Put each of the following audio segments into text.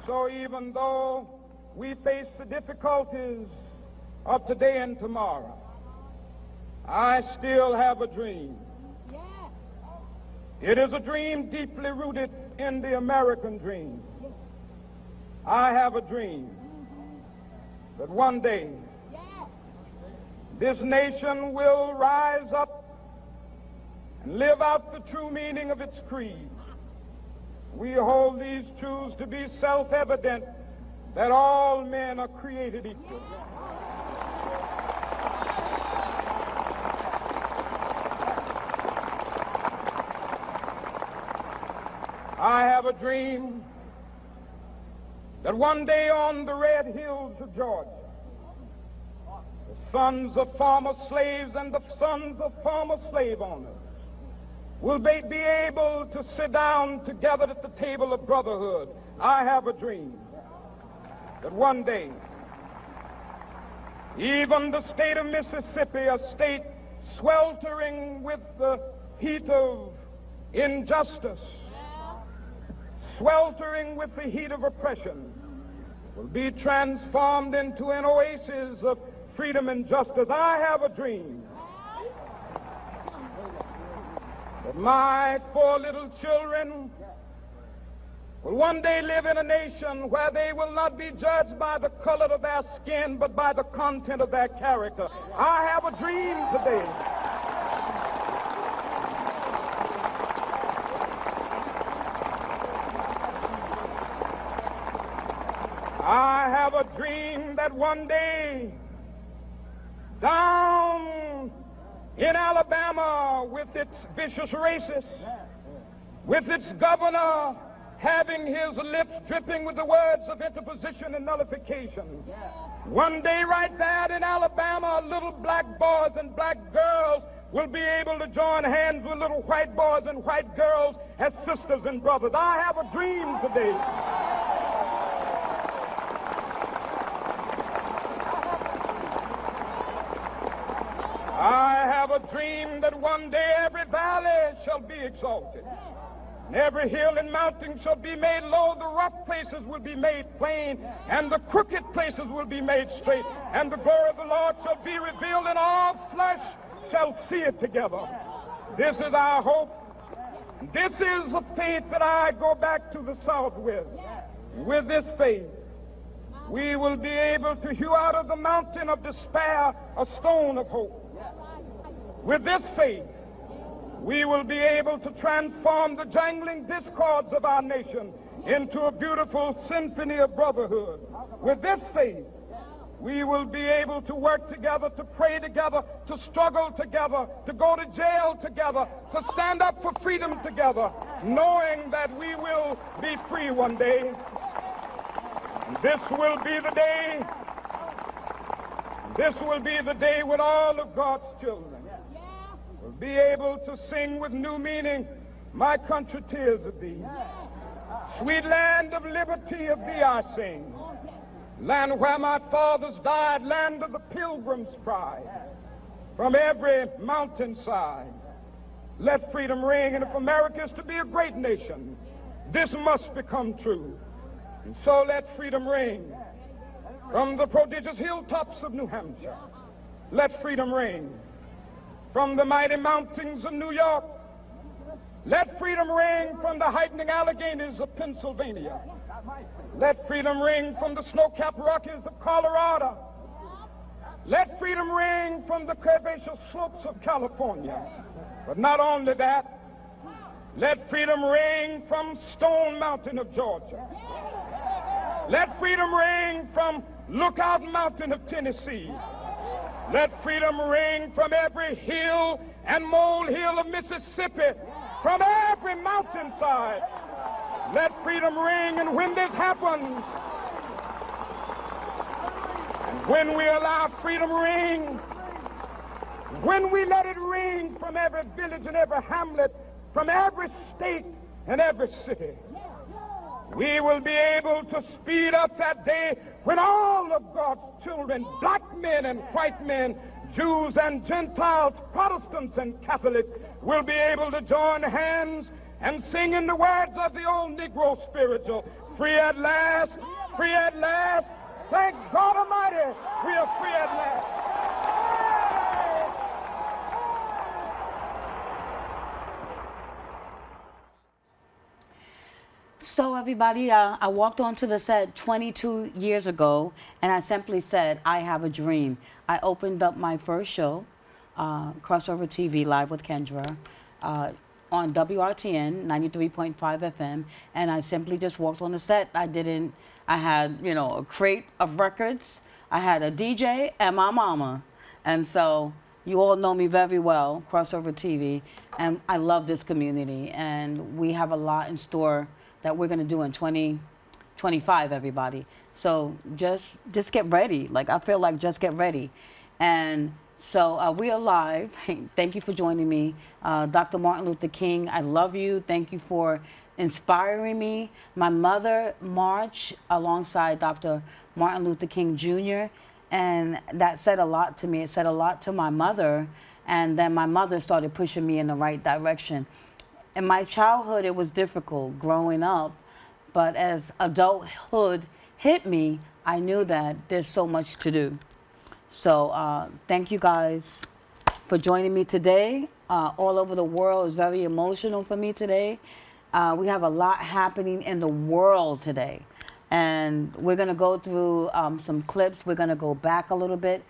So even though we face the difficulties of today and tomorrow, I still have a dream. It is a dream deeply rooted in the American dream. I have a dream that one day this nation will rise up and live out the true meaning of its creed. We hold these truths to be self-evident, that all men are created equal. I have a dream that one day on the red hills of Georgia, the sons of former slaves and the sons of former slave owners will be able to sit down together at the table of brotherhood. I have a dream that one day even the state of Mississippi, a state sweltering with the heat of injustice, sweltering with the heat of oppression, will be transformed into an oasis of freedom and justice. I have a dream that my 4 little children will one day live in a nation where they will not be judged by the color of their skin, but by the content of their character. I have a dream today I have a dream that one day down in Alabama, with its vicious racists, with its governor having his lips dripping with the words of interposition and nullification, one day right there in Alabama, little black boys and black girls will be able to join hands with little white boys and white girls as sisters and brothers. I have a dream today I have a dream that one day every valley shall be exalted, and every hill and mountain shall be made low. The rough places will be made plain, and the crooked places will be made straight. And the glory of the Lord shall be revealed, and all flesh shall see it together. This is our hope. This is a faith that I go back to the South with. With this faith, we will be able to hew out of the mountain of despair a stone of hope. With this faith, we will be able to transform the jangling discords of our nation into a beautiful symphony of brotherhood. With this faith, we will be able to work together, to pray together, to struggle together, to go to jail together, to stand up for freedom together, knowing that we will be free one day. This will be the day. This will be the day when all of God's children will be able to sing with new meaning, my country, tears of thee. Sweet land of liberty, of thee I sing. Land where my fathers died, land of the pilgrim's pride. From every mountainside, let freedom ring. And if America is to be a great nation, this must become true. And so let freedom ring. From the prodigious hilltops of New Hampshire, let freedom ring. From the mighty mountains of New York, let freedom ring. From the heightening Alleghenies of Pennsylvania, let freedom ring. From the snow-capped Rockies of Colorado, let freedom ring. From the curvaceous slopes of California. But not only that, let freedom ring from Stone Mountain of Georgia. Let freedom ring from Lookout Mountain of Tennessee. Let freedom ring from every hill and molehill of Mississippi, from every mountainside. Let freedom ring. And when this happens, and when we allow freedom ring, when we let it ring from every village and every hamlet, from every state and every city, we will be able to speed up that day when all of God's children, black men and white men, Jews and Gentiles, Protestants and Catholics, will be able to join hands and singing the words of the old Negro spiritual, free at last, free at last. Thank God Almighty, we are free at last. So everybody, I walked onto the set 22 years ago, and I simply said, I have a dream. I opened up my first show, Crossover TV, Live with Kendra, on WRTN 93.5 FM, and I simply just walked on the set. I had, a crate of records. I had a DJ and my mama. And so you all know me very well, Crossover TV, and I love this community, and we have a lot in store that we're going to do in 2025, everybody. So just get ready. Like, I feel like just get ready. And so we are live. Hey, thank you for joining me. Dr. Martin Luther King, I love you. Thank you for inspiring me. My mother marched alongside Dr. Martin Luther King Jr., and that said a lot to me. It said a lot to my mother, and then my mother started pushing me in the right direction. In my childhood, it was difficult growing up, but as adulthood hit me, I knew that there's so much to do. So thank you guys for joining me today. All over the world is very emotional for me today. We have a lot happening in the world today. And we're going to go through some clips. We're going to go back a little bit.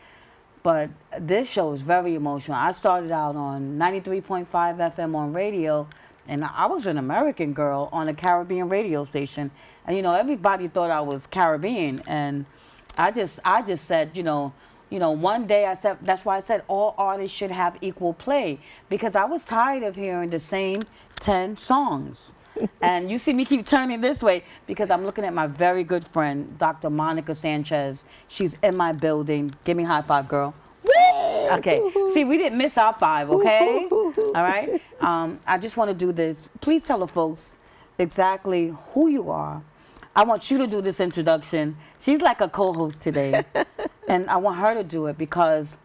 But this show is very emotional. I started out on 93.5 FM on radio, and I was an American girl on a Caribbean radio station. And, everybody thought I was Caribbean. And I just said, one day I said, that's why I said all artists should have equal play, because I was tired of hearing the same 10 songs. And you see me keep turning this way because I'm looking at my very good friend, Dr. Monica Sanchez. She's in my building. Give me a high five, girl. Okay. See, we didn't miss our five, okay? All right? I just want to do this. Please tell the folks exactly who you are. I want you to do this introduction. She's like a co-host today. And I want her to do it because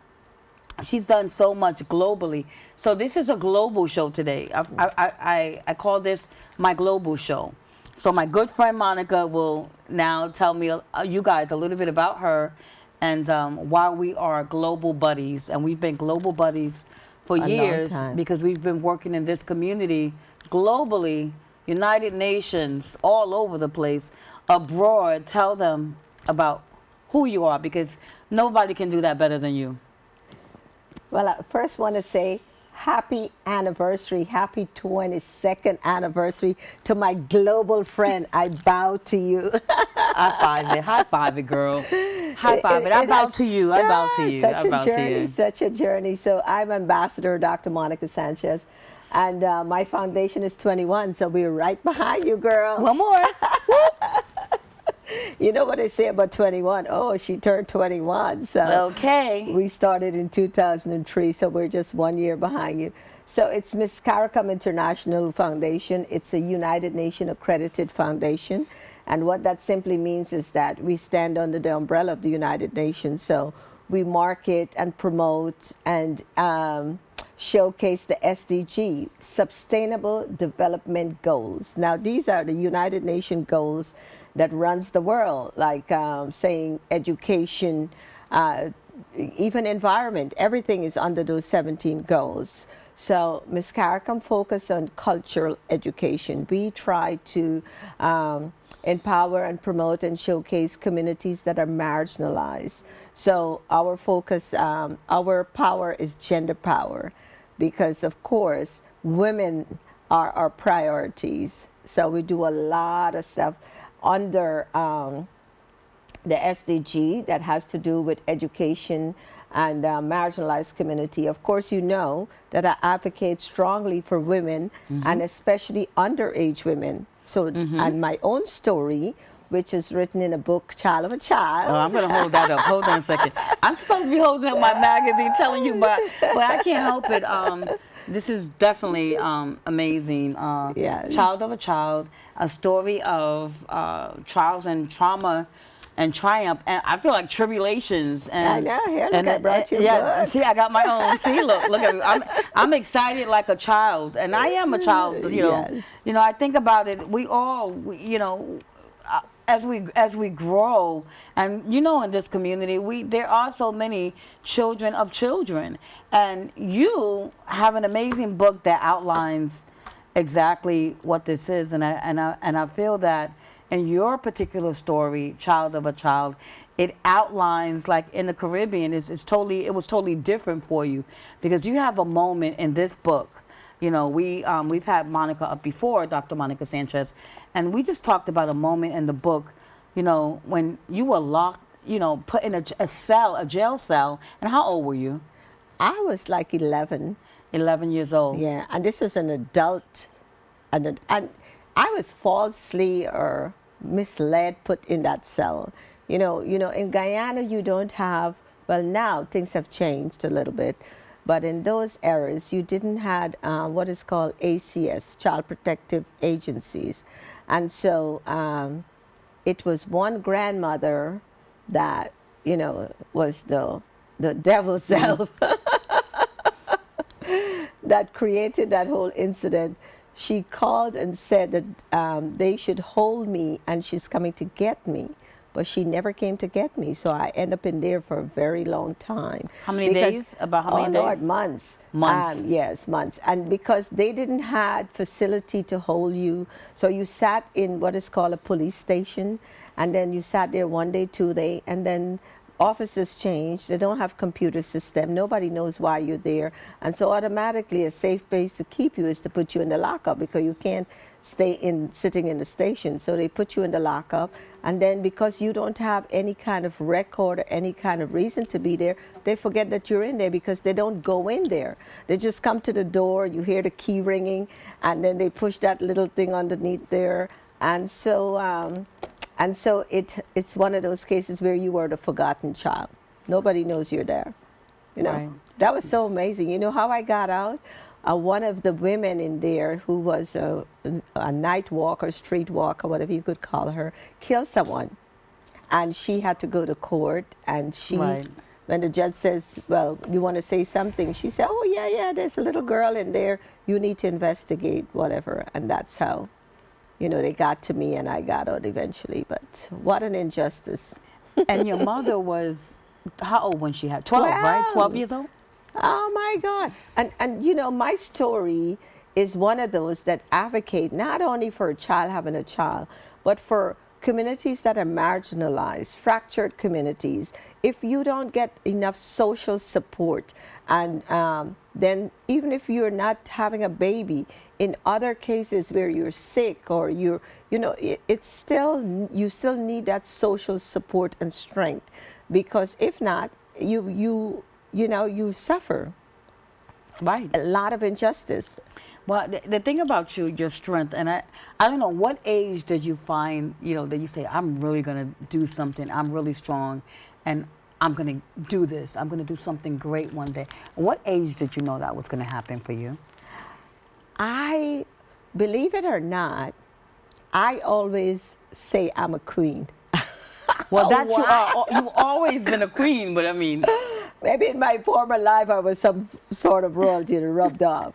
she's done so much globally. So this is a global show today. I call this my global show. So my good friend Monica will now tell me, you guys, a little bit about her and why we are global buddies. And we've been global buddies for years because we've been working in this community globally, United Nations, all over the place, abroad. Tell them about who you are, because nobody can do that better than you. Well, I first want to say happy anniversary, happy 22nd anniversary to my global friend. I bow to you. High five it, girl. High five it. I bow to you. I bow to you. Such a journey. So I'm Ambassador Dr. Monica Sanchez, and my foundation is 21. So we're right behind you, girl. One more. You know what I say about 21? Oh, she turned 21. So okay. We started in 2003, so we're just 1 year behind you. So it's Miss Caricom International Foundation. It's a United Nations accredited foundation. And what that simply means is that we stand under the umbrella of the United Nations. So we market and promote and showcase the SDG, Sustainable Development Goals. Now, these are the United Nations goals that runs the world, like saying education, even environment, everything is under those 17 goals. So Ms. Caricom focus on cultural education. We try to empower and promote and showcase communities that are marginalized. So our focus, our power is gender power, because of course, women are our priorities. So we do a lot of stuff under the SDG that has to do with education and marginalized community. Of course, you know that I advocate strongly for women, and especially underage women. So, and my own story, which is written in a book, Child of a Child. Oh, I'm going to hold that up. Hold on a second. I'm supposed to be holding up my magazine telling you, but I can't help it. This is definitely amazing. Yes. Child of a Child, a story of trials and trauma and triumph, and I feel like tribulations. And I know. Here, look, I brought you a yeah. book. See, I got my own. See, look at me. I'm excited like a child, and I am a child. Yes. I think about it. We all, as we grow, and in this community, there are so many children of children, and you have an amazing book that outlines exactly what this is, and I feel that in your particular story, Child of a Child, it outlines, like in the Caribbean, it was totally different for you, because you have a moment in this book. We've had Monica up before, Dr. Monica Sanchez, and we just talked about a moment in the book, when you were locked, put in a jail cell. And how old were you? I was like 11. 11 years old. Yeah, and this was an adult, and I was falsely or misled put in that cell. In Guyana you don't have, well, now things have changed a little bit, but in those eras you didn't have what is called ACS, Child Protective Agencies, and so it was one grandmother that was the devil's self that created that whole incident. She called and said that they should hold me and she's coming to get me. But she never came to get me, so I ended up in there for a very long time. How many days? About how many days? Oh, Lord, months. Months. Yes, months. And because they didn't have facility to hold you, so you sat in what is called a police station, and then you sat there one day, 2 days, and then offices change. They don't have computer system. Nobody knows why you're there. And so automatically a safe place to keep you is to put you in the lockup, because you can't stay sitting in the station. So they put you in the lockup. And then because you don't have any kind of record or any kind of reason to be there, they forget that you're in there, because they don't go in there. They just come to the door, you hear the key ringing, and then they push that little thing underneath there. And so it's one of those cases where you were the forgotten child. Nobody knows you're there. Right. That was so amazing. You know how I got out? One of the women in there, who was a night walker, street walker, whatever you could call her, killed someone. And she had to go to court, and when the judge says, well, you want to say something? She said, oh, yeah, there's a little girl in there. You need to investigate, whatever. And that's how, they got to me, and I got out eventually. But what an injustice. And your mother was how old when she had 12, right? 12 years old? Oh, my God. And my story is one of those that advocate not only for a child having a child, but for communities that are marginalized, fractured communities. If you don't get enough social support, and then even if you're not having a baby, in other cases where you're sick or you still need that social support and strength, because if not, you suffer. Right. A lot of injustice. Well, the thing about you, your strength, and I don't know, what age did you find, that you say, I'm really going to do something, I'm really strong, and I'm going to do this, I'm going to do something great one day. What age did you know that was going to happen for you? I, believe it or not, I always say I'm a queen. Well, you've always been a queen, but I mean. Maybe in my former life I was some sort of royalty rubbed off.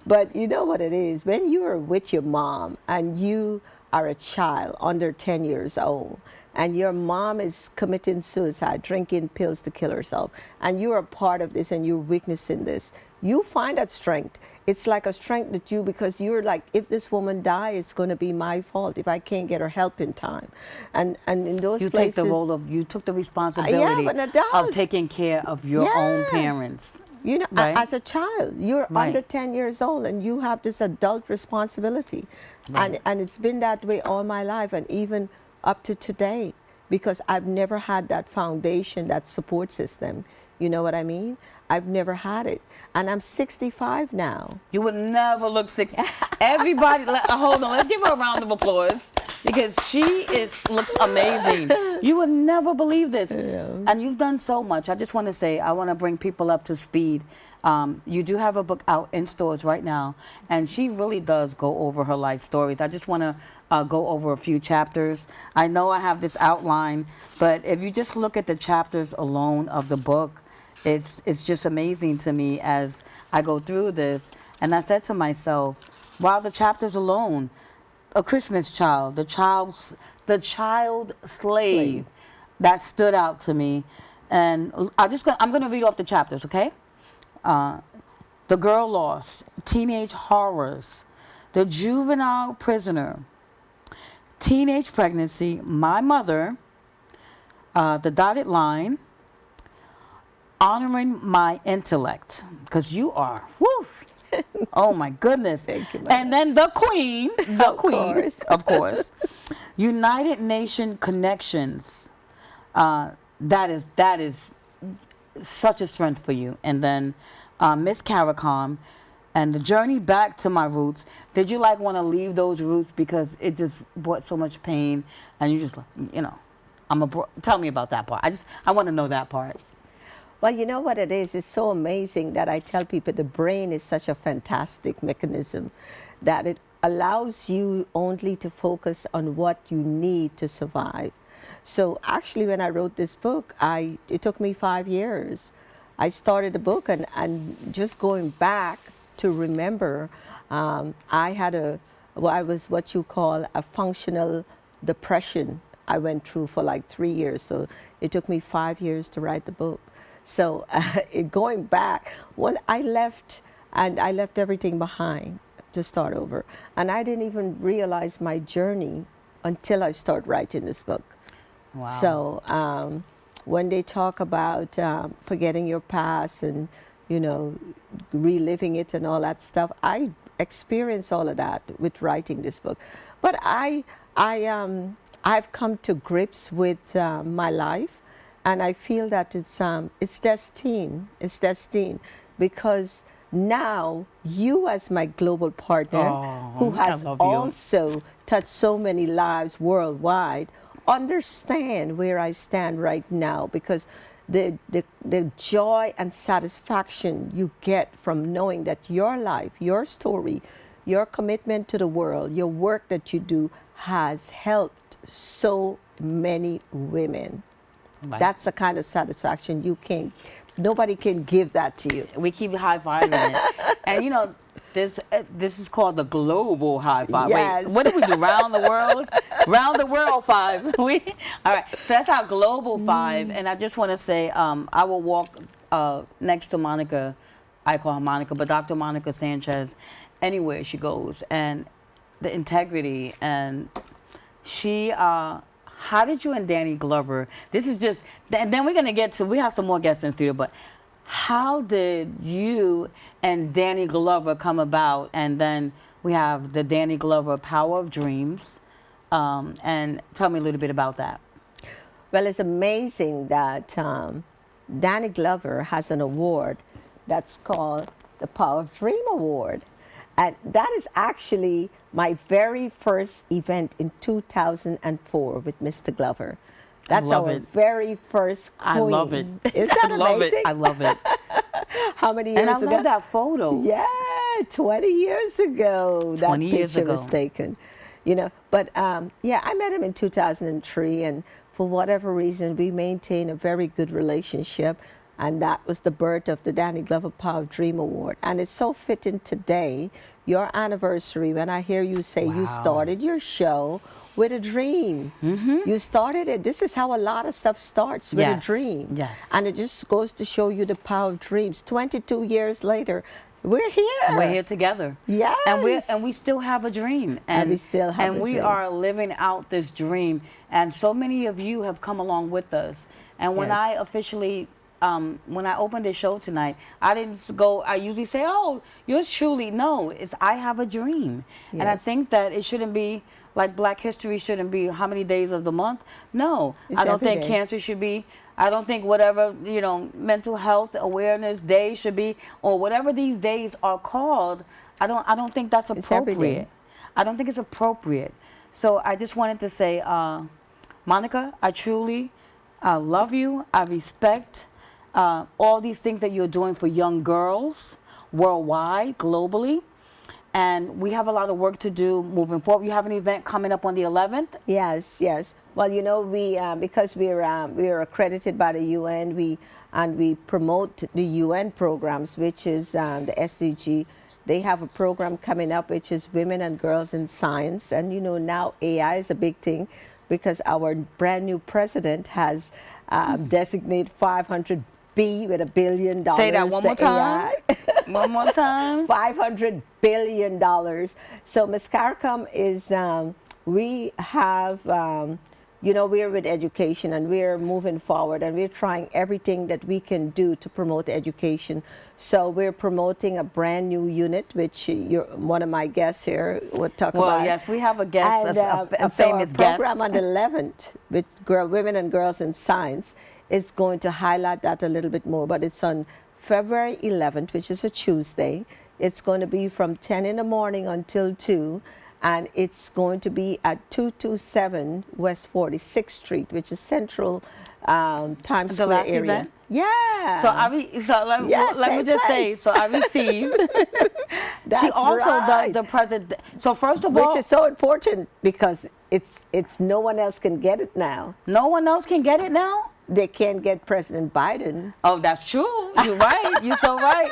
But you know what it is? When you are with your mom and you are a child under 10 years old, and your mom is committing suicide, drinking pills to kill herself, and you're a part of this and you're witnessing this, you find that strength. It's like a strength that because you're like, if this woman dies, it's going to be my fault if I can't get her help in time. And in those you places, you took the responsibility of taking care of your own parents. Right? As a child, you're under 10 years old and you have this adult responsibility. Right. And it's been that way all my life, and even up to today, because I've never had that foundation, that support system. You know what I mean? I've never had it. And I'm 65 now. You would never look 60. Everybody, hold on, let's give her a round of applause, because she looks amazing. You would never believe this. Yeah. And you've done so much. I just want to say, I want to bring people up to speed You do have a book out in stores right now, and she really does go over her life stories. I just want to go over a few chapters. I know I have this outline, but if you just look at the chapters alone of the book, it's just amazing to me as I go through this. And I said to myself, wow, the chapters alone, a Christmas child, the child slave, that stood out to me. And I'm going to read off the chapters, okay? The Girl Lost, Teenage Horrors, The Juvenile Prisoner, Teenage Pregnancy, My Mother, The Dotted Line, Honoring My Intellect, because you are, whoo, oh my goodness. Thank you, and then the Queen, of course. United Nation Connections, that is such a strength for you. And then Miss Caricom and The Journey Back to My Roots. Did you want to leave those roots because it just brought so much pain, and you just tell me about that part. I want to know that part. Well, you know what it is? It's so amazing that I tell people the brain is such a fantastic mechanism that it allows you only to focus on what you need to survive. So actually, when I wrote this book, it took me 5 years. I started the book and just going back to remember, I was what you call a functional depression I went through for 3 years. So it took me 5 years to write the book. So going back, when I left everything behind to start over. And I didn't even realize my journey until I started writing this book. Wow. So when they talk about forgetting your past and, reliving it and all that stuff, I experienced all of that with writing this book. But I've come to grips with my life. And I feel that it's destined. It's destined because now you, as my global partner, who has also touched so many lives worldwide, understand where I stand right now, because the joy and satisfaction you get from knowing that your life, your story, your commitment to the world, your work that you do has helped so many women. Right. That's the kind of satisfaction nobody can give that to you. We keep high-fiving it. And this is called the global high five. Yes. Wait, what did we do? Round the world? Round the world five. All right, so that's our global five. And I just want to say, I will walk next to Monica. I call her Monica, but Dr. Monica Sanchez, anywhere she goes. And the integrity, and she... how did you and Danny Glover, this is just, and then we're going to get to, we have some more guests in the studio, but how did you and Danny Glover come about? And then we have the Danny Glover Power of Dreams. And tell me a little bit about that. Well, it's amazing that Danny Glover has an award that's called the Power of Dream Award. And that is actually my very first event in 2004 with Mr. Glover. That's our very first queen. I love it. Isn't that amazing? I love it. How many years ago? And I love that photo. Yeah, 20 years ago. 20 years ago. That picture was taken. But I met him in 2003, and for whatever reason, we maintained a very good relationship. And that was the birth of the Danny Glover Power of Dream Award. And it's so fitting today, your anniversary, when I hear you say you started your show with a dream. Mm-hmm. You started it. This is how a lot of stuff starts, with a dream. Yes. And it just goes to show you the power of dreams. 22 years later, we're here. We're here together. Yes. And we still have a dream. And we still have a dream. And we are living out this dream. And so many of you have come along with us. And when I officially... when I opened the show tonight, I usually say, oh, yours truly. No, it's I have a dream. Yes. And I think that it shouldn't be like Black History shouldn't be how many days of the month. No, I don't think cancer should be. I don't think whatever, mental health awareness day should be, or whatever these days are called. I don't think that's appropriate. I don't think it's appropriate. So I just wanted to say, Monica, I truly love you. I respect all these things that you're doing for young girls worldwide, globally. And we have a lot of work to do moving forward. You have an event coming up on the 11th? Yes, yes. Well, you know, we because we are accredited by the UN, we promote the UN programs, which is the SDG. They have a program coming up, which is Women and Girls in Science. And you know, now AI is a big thing, because our brand new president has designated 500 B with $1 billion. Say that one more time. One more time. $500 billion. So Ms. Caricom is, we have, you know, we're with education and we're moving forward and we're trying everything that we can do to promote education. So we're promoting a brand new unit, which you're one of my guests here will talk about. Well, yes, we have a guest, a so famous our guest. program on the 11th with Women and Girls in Science is going to highlight that a little bit more, but it's on February 11th, which is a Tuesday. It's going to be from 10 in the morning until 2, and it's going to be at 227 West 46th Street, which is Central Times The Square last area. event? Yeah. Let me just say, so I received. That's she also right. does the president. So first of all, which is so important because it's no one else can get it now. no one else can get it now. They can't get President Biden. Oh, that's true. You're right. You're so right.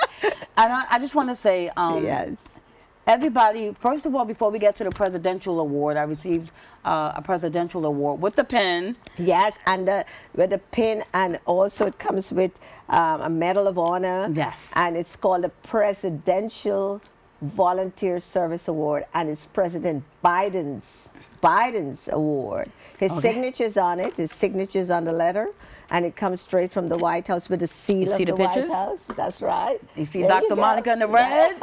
And I just want to say, Yes. everybody, first of all, before we get to the presidential award, I received a presidential award with the pin. Yes, and with a pin, and also it comes with a Medal of Honor. Yes. And it's called the Presidential Volunteer Service Award, and it's President Biden's award. His signature's on it. His signature's on the letter, and it comes straight from the White House with a seal of the White House. That's right. You see There Dr. you go. Monica in the red?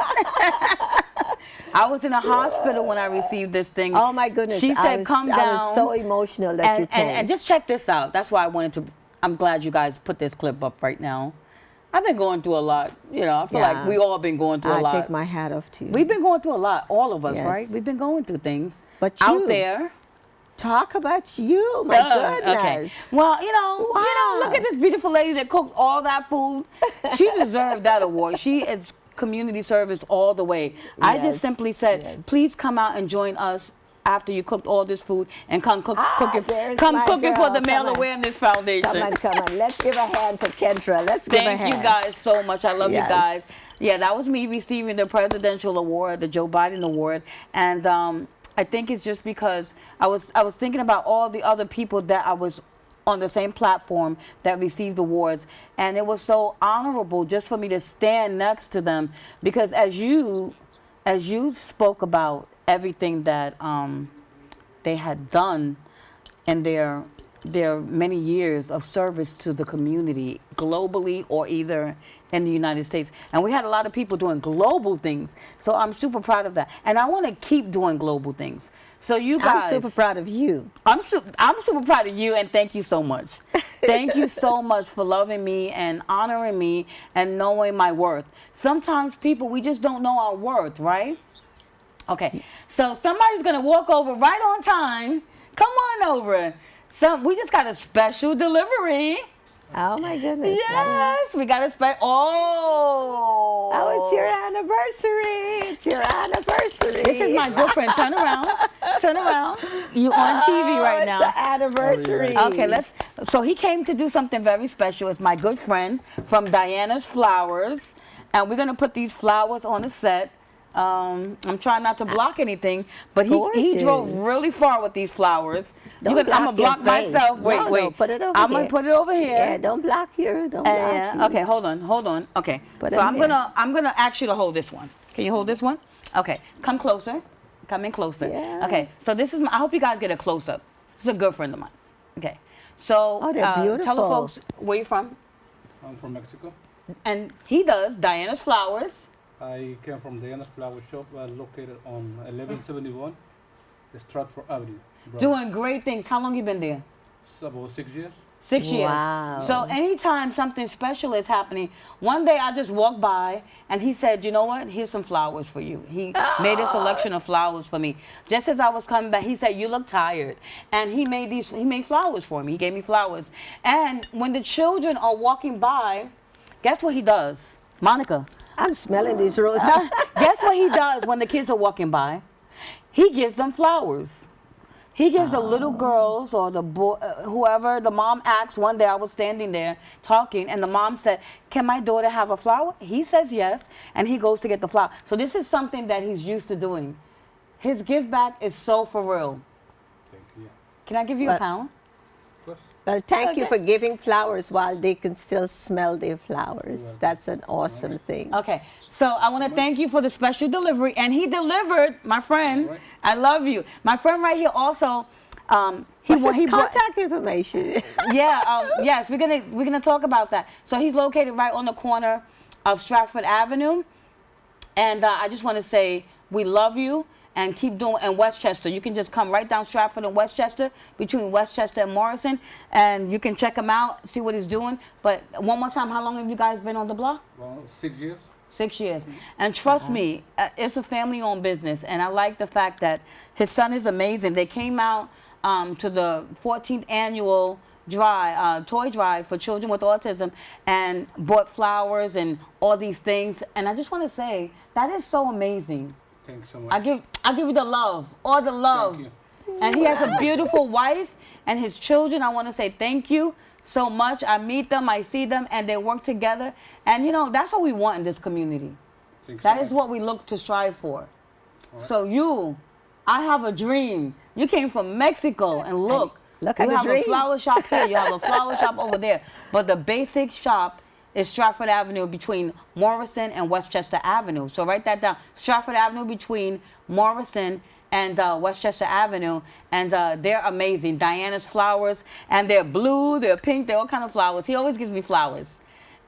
I was in a hospital when I received this thing. Oh my goodness. She said, come down. I was so emotional that you came. And just check this out. That's why I wanted to, I'm glad you guys put this clip up right now. I've been going through a lot. You know, I feel like we all been going through a lot. I take my hat off to you. We've been going through a lot, all of us, Yes. right? We've been going through things But out you- there. Talk about you, my goodness. Okay. Well, you know, look at this beautiful lady that cooked all that food. She deserved that award. She is community service all the way. I just Yes. simply said, please come out and join us after you cooked all this food and come cook it for the Male Awareness Foundation. Come on. Let's give a hand for Kendra. Let's give a hand. Thank you guys so much. I love you Yes. guys. Yeah, that was me receiving the presidential award, the Joe Biden award, and I think it's just because I was thinking about all the other people that I was on the same platform that received awards, and it was so honorable just for me to stand next to them, because as you spoke about everything that they had done in their many years of service to the community globally or either in the United States. And we had a lot of people doing global things. So I'm super proud of that. And I want to keep doing global things. So you guys... I'm super proud of you. I'm super proud of you, and thank you so much. Thank you so much for loving me and honoring me and knowing my worth. Sometimes people, we just don't know our worth, right? Okay, so somebody's going to walk over right on time. Come on over. We just got a special delivery. Oh my goodness. Yes, we got a special. Oh, it's your anniversary. It's your anniversary. This is my girlfriend. Turn around. Turn around. You on TV right now. It's an anniversary. Okay, so he came to do something very special. It's my good friend from Diana's Flowers. And we're going to put these flowers on the set. I'm trying not to block anything, but he drove really far with these flowers. I'm gonna block myself. Wait. No, put it over I'm here. gonna put it over here. Yeah, don't block here. Don't block. Okay, hold on. Okay, Put so it I'm here. gonna ask you to hold this one. Can you hold this one? Okay, come closer. Come in closer. Yeah. Okay, so this is. I hope you guys get a close up. This is a good friend of mine. Okay, so Oh, they're beautiful. tell the folks where you're from. I'm from Mexico. And he does Diana's Flowers. I came from Diana's Flower Shop, located on 1171 Stratford Avenue. Bronx. Doing great things. How long you been there? It's about 6 years. 6 years. Wow. So anytime something special is happening, one day I just walked by and he said, you know what? Here's some flowers for you. He made a selection of flowers for me. Just as I was coming back, he said, you look tired. And he made flowers for me. He gave me flowers. And when the children are walking by, guess what he does? Monica. I'm smelling these roses. Guess what he does when the kids are walking by? He gives them flowers. He gives the little girls or the boy, whoever, the mom asked, one day I was standing there talking, and the mom said, can my daughter have a flower? He says yes, and he goes to get the flower. So this is something that he's used to doing. His give back is so for real. Thank you. Can I give you a pound? Of course. Well, thank you for giving flowers while they can still smell their flowers. That's an awesome thing. Okay, so I want to thank you for the special delivery, and he delivered, my friend. Right. I love you. My friend right here also. What's his contact information? Yes, we're gonna talk about that. So he's located right on the corner of Stratford Avenue, and I just want to say we love you. And keep doing, and Westchester. You can just come right down Stratford and Westchester, between Westchester and Morrison, and you can check him out, see what he's doing. But one more time, how long have you guys been on the block? Well, 6 years. 6 years. And trust me, it's a family-owned business, and I like the fact that his son is amazing. They came out to the 14th annual toy drive for children with autism and bought flowers and all these things. And I just want to say, that is so amazing. Thanks so much. I give you the love, all the love. Thank you. And he has a beautiful wife and his children. I want to say thank you so much. I meet them, I see them, and they work together. And you know, that's what we want in this community. Thanks That so is much. what we look to strive for. Right. So I have a dream. You came from Mexico, and look at you the have dream. a flower shop here, you have a flower shop over there. But the basic shop is Stratford Avenue between Morrison and Westchester Avenue. So write that down. Stratford Avenue between Morrison and Westchester Avenue. And they're amazing. Diana's flowers. And they're blue, they're pink, they're all kind of flowers. He always gives me flowers.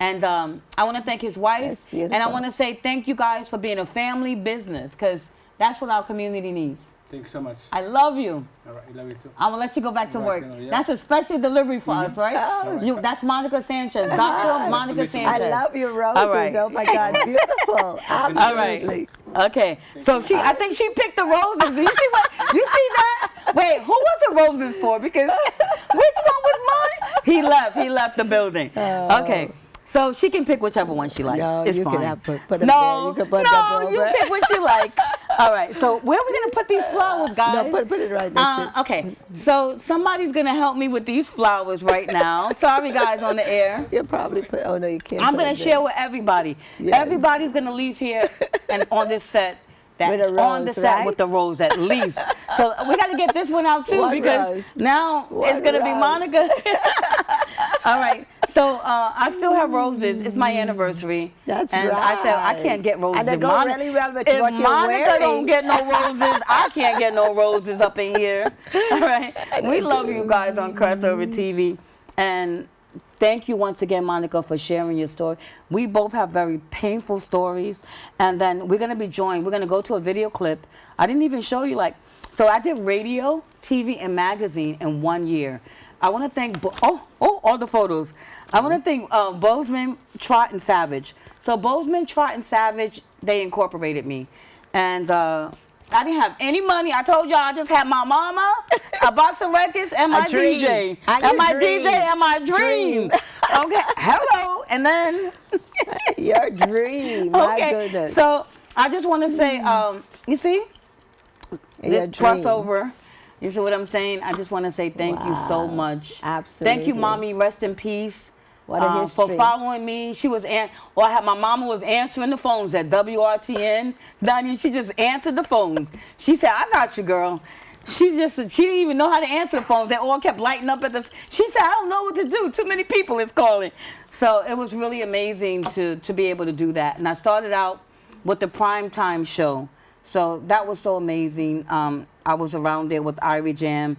And I want to thank his wife. That's beautiful. And I want to say thank you guys for being a family business, because that's what our community needs. Thanks so much. I love you. All right, I love you too. I'm gonna let you go back to Right, work. yeah. That's a special delivery for us, right? right. That's Monica Sanchez, Dr. Monica meet you. I Sanchez. love your roses. All right. Oh my God, beautiful. All Absolutely. right. Okay. So I think she picked the roses. You see what? You see that? Wait, who was the roses for? Because which one was mine? He left. He left the building. Okay. So she can pick whichever one she likes. No, it's you fine. can have put them No, there. You can put them no, you over. pick what you like. All right. So where are we gonna put these flowers, guys? No, put it right next to it. Okay, so somebody's gonna help me with these flowers right now. Sorry, guys, on the air. You'll probably put, oh no, you can't. I'm put gonna it share there. with everybody. Yes. Everybody's gonna leave here and on this set. That's With a on the rose, set right? with the rose at least. So we got to get this one out too, One because rose. now One it's gonna be rose. Monica. All right. So I still have roses. It's my anniversary. That's and I said I right. can't get roses. And they If go really well with if what you're Monica wearing. don't get no roses, I can't get no roses up in here. All right. We love you guys on Crossover TV, and thank you once again, Monica, for sharing your story. We both have very painful stories, and then we're gonna be joined. We're gonna go to a video clip. I didn't even show you, so I did radio, TV, and magazine in 1 year. I want to thank, all the photos. I want to thank Bozeman, Trot, and Savage. So Bozeman, Trot, and Savage, they incorporated me. And I didn't have any money. I told y'all I just had my mama, a box of records, and my dream. DJ. And And your my dream. DJ and my dream. Okay, hello. And then, Your dream. My okay. goodness. So I just want to say, you see, Your this dream. crossover. You see what I'm saying? I just want to say thank you so much. Absolutely. Thank you, Mommy. Rest in peace. What a For history. following me. She was, my mama was answering the phones at WRTN. Donnie, she just answered the phones. She said, I got you, girl. She didn't even know how to answer the phones. They all kept lighting up at the, she said, I don't know what to do. Too many people is calling. So it was really amazing to be able to do that. And I started out with the primetime show. So that was so amazing. I was around there with Irie Jam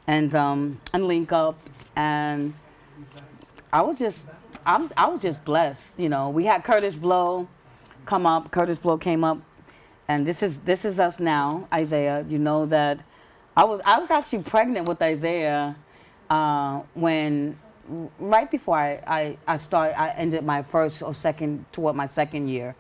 and Link Up, and I was just blessed. You know, we had Curtis Blow come up. Curtis Blow came up, and this is us now, Isaiah. You know that I was actually pregnant with Isaiah when right before I ended my first or second, toward my second year.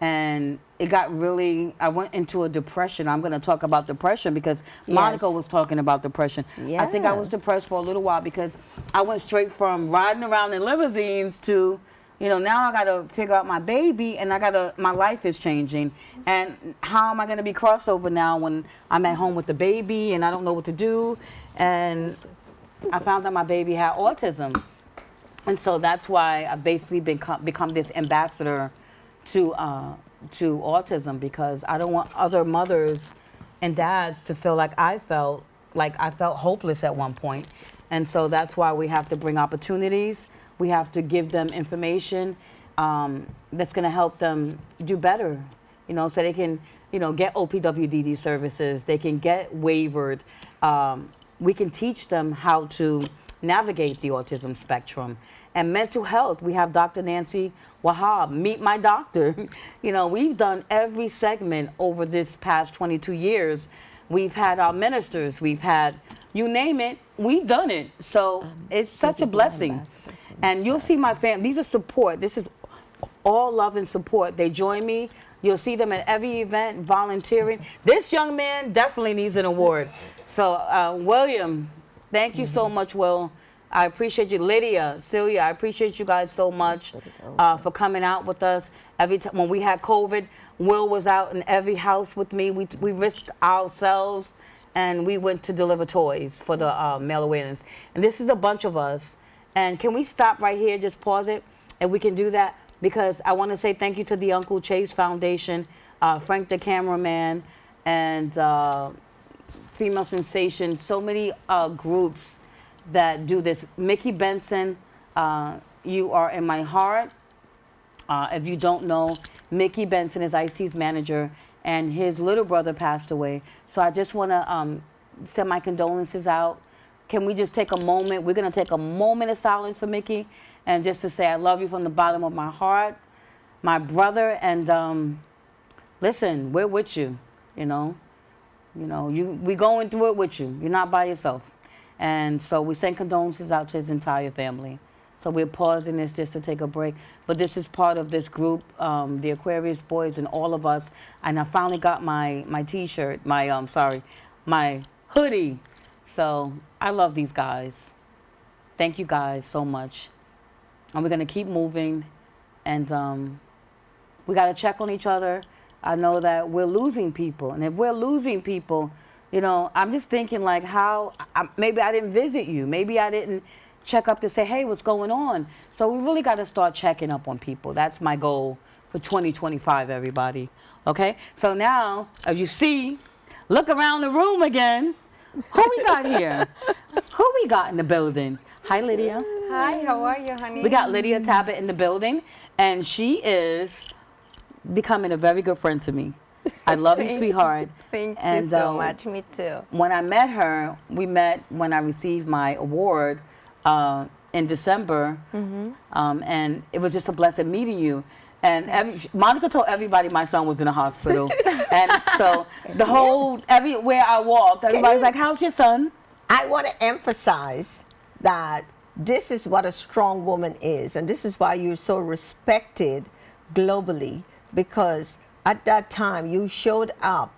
And it got really, I went into a depression. I'm going to talk about depression because Monica was talking about depression. I think I was depressed for a little while because I went straight from riding around in limousines to, you know, now I got to figure out my baby, and my life is changing. And how am I going to be crossover now when I'm at home with the baby and I don't know what to do? And I found out my baby had autism. And so that's why I've basically become this ambassador to autism, because I don't want other mothers and dads to feel like I felt hopeless at one point. And so that's why we have to bring opportunities. We have to give them information that's going to help them do better, you know, so they can, you know, get OPWDD services. They can get waivered. We can teach them how to navigate the autism spectrum. And mental health, we have Dr. Nancy Wahab, Meet My Doctor. You know, we've done every segment over this past 22 years. We've had our ministers, we've had, you name it, we've done it. So it's such a blessing. And you'll see my family, these are support. This is all love and support. They join me. You'll see them at every event, volunteering. This young man definitely needs an award. So William, thank you so much, Will. I appreciate you. Lydia, Celia, I appreciate you guys so much for coming out with us. Every time when we had COVID, Will was out in every house with me. We risked ourselves, and we went to deliver toys for the mail awareness. And this is a bunch of us. And can we stop right here, just pause it, and we can do that? Because I want to say thank you to the Uncle Chase Foundation, Frank the cameraman, and Female Sensation, so many groups that do this. Mickey Benson, you are in my heart. If you don't know, Mickey Benson is IC's manager, and his little brother passed away. So I just want to send my condolences out. Can we just take a moment? We're going to take a moment of silence for Mickey, and just to say I love you from the bottom of my heart, my brother. And listen, we're with you. You know, we going through it with you. You're not by yourself. And so we send condolences out to his entire family. So we're pausing this just to take a break. But this is part of this group, the Aquarius Boys and all of us. And I finally got my T-shirt, my hoodie. So I love these guys. Thank you guys so much. And we're going to keep moving. And we got to check on each other. I know that we're losing people. And if we're losing people, you know, I'm just thinking like maybe I didn't visit you. Maybe I didn't check up to say, hey, what's going on? So we really got to start checking up on people. That's my goal for 2025, everybody. Okay? So now, as you see, look around the room again. Who we got here? Who we got in the building? Hi, Lydia. Hi, how are you, honey? We got Lidia Tabet in the building, and she is becoming a very good friend to me. I love you, sweetheart. Thank you so much. Me too. When I met her, we met when I received my award in December, and it was just a blessing meeting you. And Monica told everybody my son was in a hospital, and so everywhere I walked, everybody's like, "How's your son?" I want to emphasize that this is what a strong woman is, and this is why you're so respected globally, because at that time you showed up,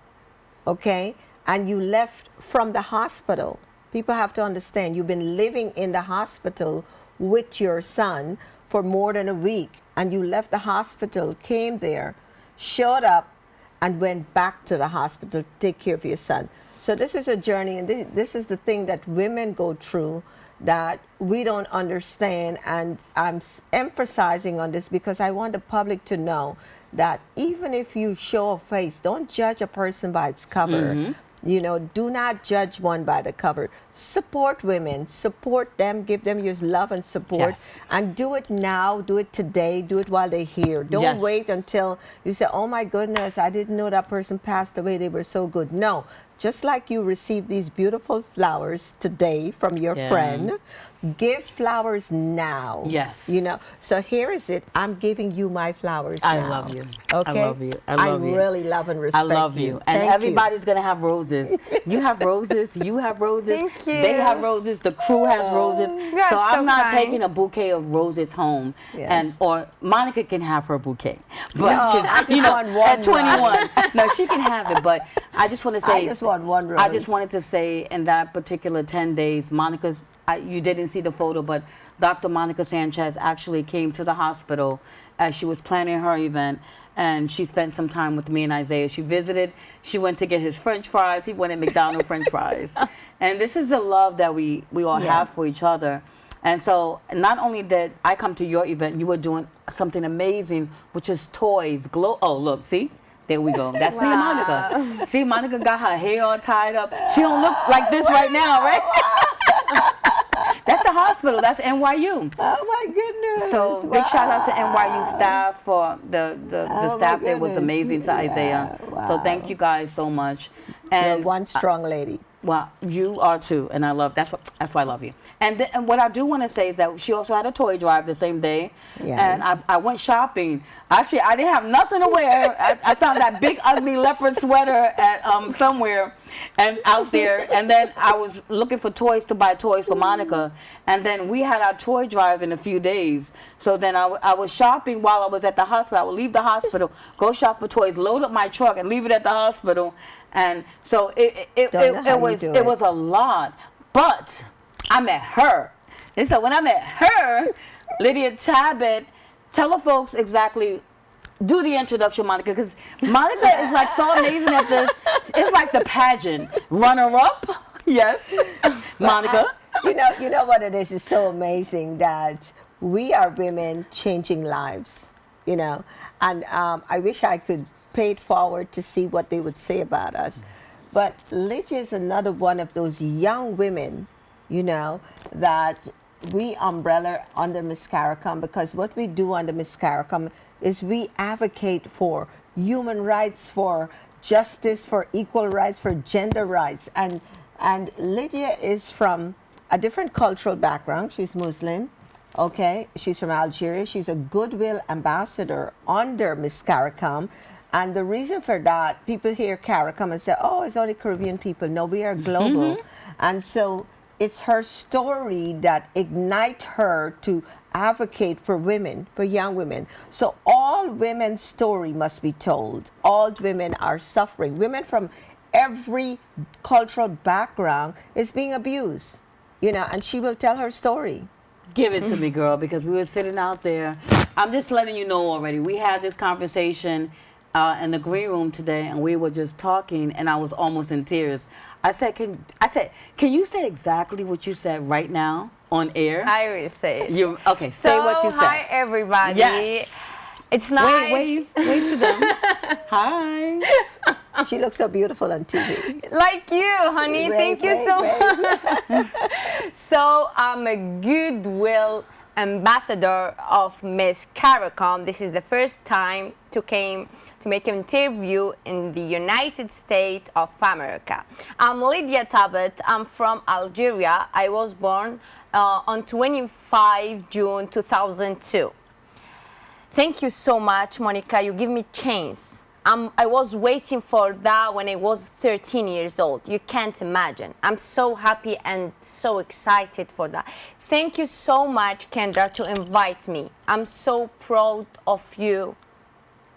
okay, and you left from the hospital. People have to understand you've been living in the hospital with your son for more than a week, and you left the hospital, came there, showed up, and went back to the hospital to take care of your son. So this is a journey, and this is the thing that women go through that we don't understand. And I'm emphasizing on this because I want the public to know that even if you show a face, don't judge a person by its cover. You know, do not judge one by the cover. Support women, support them, give them your love and support. Yes. And do it now, do it today, do it while they're here. Don't wait until you say, oh my goodness, I didn't know that person passed away, they were so good. No, just like you received these beautiful flowers today from your friend, give flowers now. Yes. You know, so here is it. I'm giving you my flowers I now. love you. Okay? I love you. I love you. really love and I respect love you. And Thank everybody's going to have roses. You have roses. You have roses. Thank you. They have roses. The crew has roses. You are So I'm so not kind. taking a bouquet of roses home. Yes. And or Monica can have her bouquet. But No, 'cause, I just you know, want one at 21. No, she can have it. But I just want to say I just want one rose. I just wanted to say in that particular 10 days, Monica's, you didn't see the photo, but Dr. Monica Sanchez actually came to the hospital as she was planning her event, and she spent some time with me and Isaiah. She visited, she went to get his French fries, he wanted McDonald's French fries. And this is the love that we all have for each other. And so not only did I come to your event, you were doing something amazing, which is toys. Oh, look, see? There we go. That's me and Monica. See, Monica got her hair all tied up. She don't look like this right now, right? That's the hospital. That's NYU. Oh my goodness. So big shout out to NYU staff for the my staff there was goodness. amazing to Isaiah. Yeah, So thank you guys so much. You're And one strong lady. well, you are too, and I love that's why I love you. And what I do want to say is that she also had a toy drive the same day, and I went shopping. Actually, I didn't have nothing to wear. I found that big ugly leopard sweater at somewhere, and out there. And then I was looking for toys to buy toys for Monica, and then we had our toy drive in a few days. So then I was shopping while I was at the hospital. I would leave the hospital, go shop for toys, load up my truck, and leave it at the hospital. And so it was a lot, but I met her. And so when I met her, Lidia Tabet, tell the folks exactly, do the introduction, Monica, because Monica is like so amazing at this. It's like the pageant. Runner-up, yes, Monica. You know what it is? It's so amazing that we are women changing lives, you know. And I wish I could pay it forward to see what they would say about us. But Lidia is another one of those young women, you know, that we umbrella under Miss Caricom, because what we do under Miss Caricom is we advocate for human rights, for justice, for equal rights, for gender rights. And Lidia is from a different cultural background. She's Muslim. Okay, she's from Algeria. She's a goodwill ambassador under Miss Caricom. And the reason for that, people hear CARICOM and say, oh, it's only Caribbean people. No, we are global. And so it's her story that ignites her to advocate for women, for young women. So all women's story must be told. All women are suffering. Women from every cultural background is being abused, you know, and she will tell her story. Give it to me, girl, because we were sitting out there. I'm just letting you know already. We had this conversation in the green room today, and we were just talking, and I was almost in tears. I said, can you say exactly what you said right now on air? I will say it. Okay, say what you said. Hi, everybody. Yes. It's nice. Wave to them. Hi. She looks so beautiful on TV. Like you, honey. Thank you so much. So I'm a goodwill ambassador of Miss CARICOM. This is the first time to make an interview in the United States of America. I'm Lidia Tabet. I'm from Algeria. I was born on 25 June 2002. Thank you so much, Monica. You give me chance. I was waiting for that when I was 13 years old. You can't imagine. I'm so happy and so excited for that. Thank you so much, Kendra, to invite me. I'm so proud of you.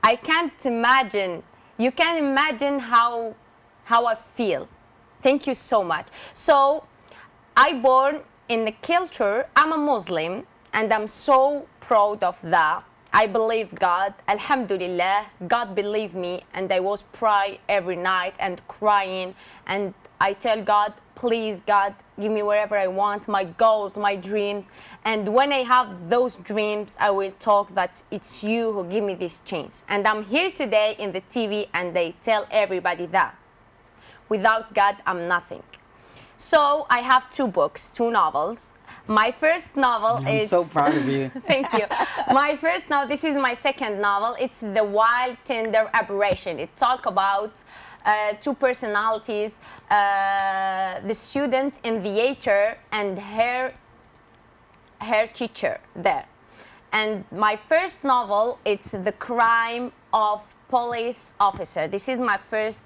I can't imagine. You can't imagine how I feel. Thank you so much. So, I born in the culture. I'm a Muslim, and I'm so proud of that. I believe God. Alhamdulillah, God believe me, and I was pray every night and crying, and I tell God, please, God, give me wherever I want, my goals, my dreams. And when I have those dreams, I will talk that it's you who give me this chance. And I'm here today in the TV, and they tell everybody that without God, I'm nothing. So I have 2 books, 2 novels. My first novel is... I'm so proud of you. Thank you. My first novel, this is my second novel. It's The Wild Tender Aberration. It talks about two personalities, the student in theater and her teacher there. And my first novel, it's The Crime of Police Officer. This is my first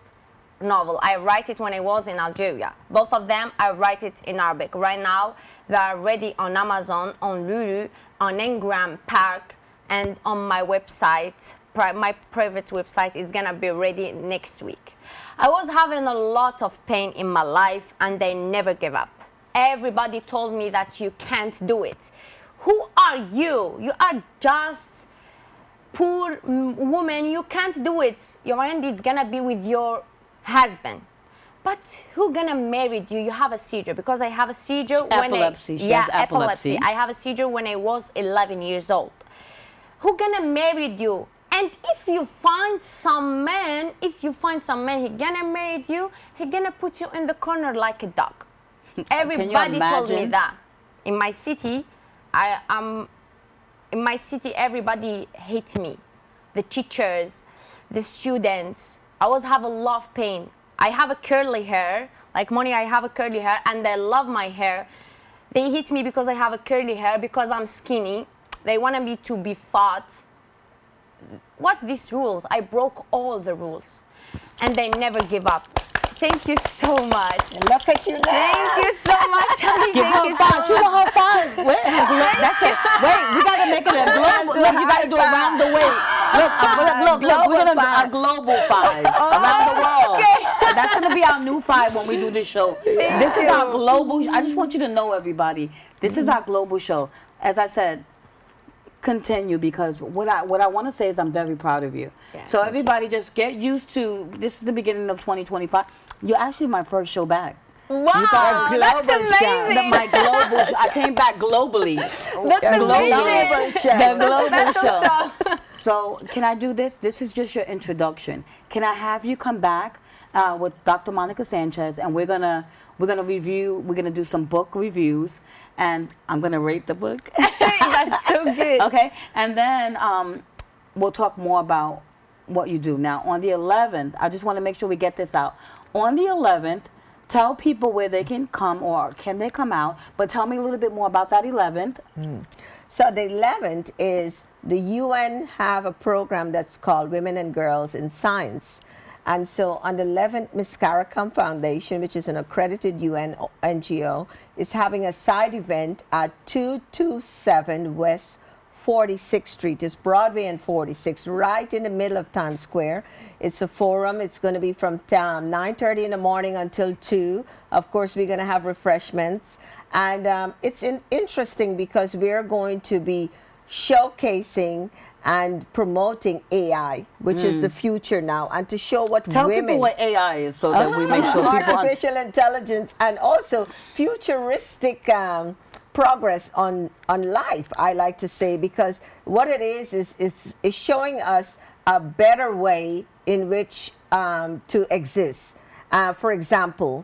novel. I write it when I was in Algeria. Both of them, I write it in Arabic. Right now, they are ready on Amazon, on Lulu, on Ingram Park, and on my website, my private website is gonna be ready next week. I was having a lot of pain in my life, and I never gave up. Everybody told me that you can't do it. Who are you? You are just poor woman. You can't do it. Your end is gonna be with your husband. But who gonna marry you? You have a seizure. Because I have a seizure Epilepsy. She has epilepsy. I have a seizure when I was 11 years old. Who gonna marry you? And if you find some man, he gonna marry you. He gonna put you in the corner like a dog. Everybody told me that. In my city, everybody hates me. The teachers, the students. I always have a lot of pain. I have a curly hair, like Moni, I have a curly hair, and they love my hair. They hate me because I have a curly hair, because I'm skinny. They want me to be fat. What these rules? I broke all the rules, and they never give up. Thank you so much. Look at you now. Thank you so much, honey. Give her a five. She want her five. Wait, that's it. Wait, we gotta make it a global. Look, you gotta do it around the way. Look. We're gonna do a global five around the world. Okay. That's gonna be our new five when we do this show. This is our global. I just want you to know, everybody. This is our global show. As I said, continue, because what I want to say is I'm very proud of you. Yeah, so everybody just get used to, this is the beginning of 2025. You're actually my first show back. Wow, that's amazing. My global show. I came back globally. That's amazing. The global show. So can I do this? This is just your introduction. Can I have you come back with Dr. Monica Sanchez, and we're gonna review. We're gonna do some book reviews, and I'm gonna rate the book. That's so good. Okay, and then we'll talk more about what you do. Now, on the 11th, I just want to make sure we get this out. On the 11th, tell people where they can come, or can they come out, but tell me a little bit more about that 11th. So the 11th is the UN have a program that's called Women and Girls in Science. And so on the 11th, Miss Karakam Foundation, which is an accredited UN NGO, is having a side event at 227 West 46th Street. It's Broadway and 46th, right in the middle of Times Square. It's a forum. It's going to be from 9:30 in the morning until 2. Of course, we're going to have refreshments. And it's interesting because we're going to be showcasing and promoting AI, which is the future now, and to show what Tell women... people what AI is, so that we make sure people... Artificial intelligence, and also futuristic progress on life, I like to say, because what it is showing us a better way in which to exist. For example,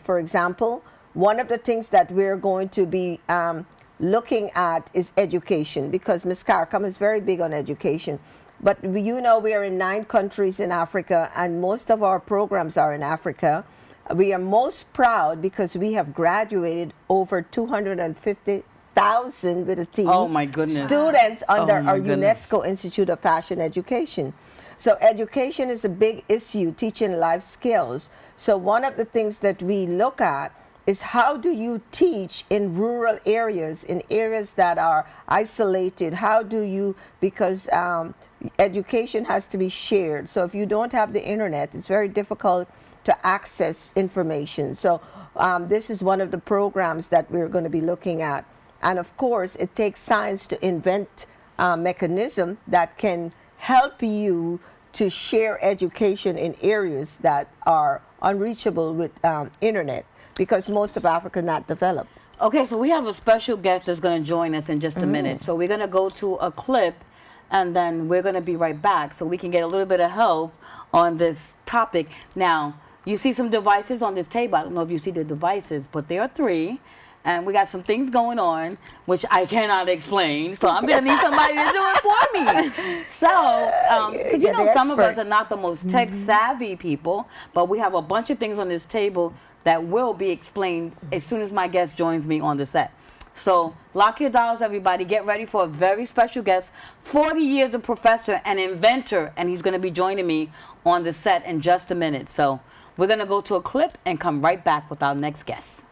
one of the things that we're going to be looking at is education, because Ms. Karakam is very big on education. But we are in 9 countries in Africa, and most of our programs are in Africa. We are most proud because we have graduated over 250,000 with a T. Oh my goodness. Students under our UNESCO Institute of Fashion Education. So education is a big issue, teaching life skills. So one of the things that we look at is how do you teach in rural areas, in areas that are isolated? How do you, because education has to be shared. So if you don't have the internet, it's very difficult to access information. So this is one of the programs that we're going to be looking at. And of course, it takes science to invent a mechanism that can help you to share education in areas that are unreachable with internet, because most of Africa is not developed. Okay, so we have a special guest that's going to join us in just a minute. So we're going to go to a clip, and then we're going to be right back so we can get a little bit of help on this topic. Now, you see some devices on this table. I don't know if you see the devices, but there are 3. and we got some things going on, which I cannot explain. So I'm gonna need somebody to do it for me. So, because you know, some of us are not the most tech savvy people, but we have a bunch of things on this table that will be explained as soon as my guest joins me on the set. So lock your dolls, everybody. Get ready for a very special guest, 40 years of professor and inventor, and he's going to be joining me on the set in just a minute. So we're going to go to a clip and come right back with our next guest.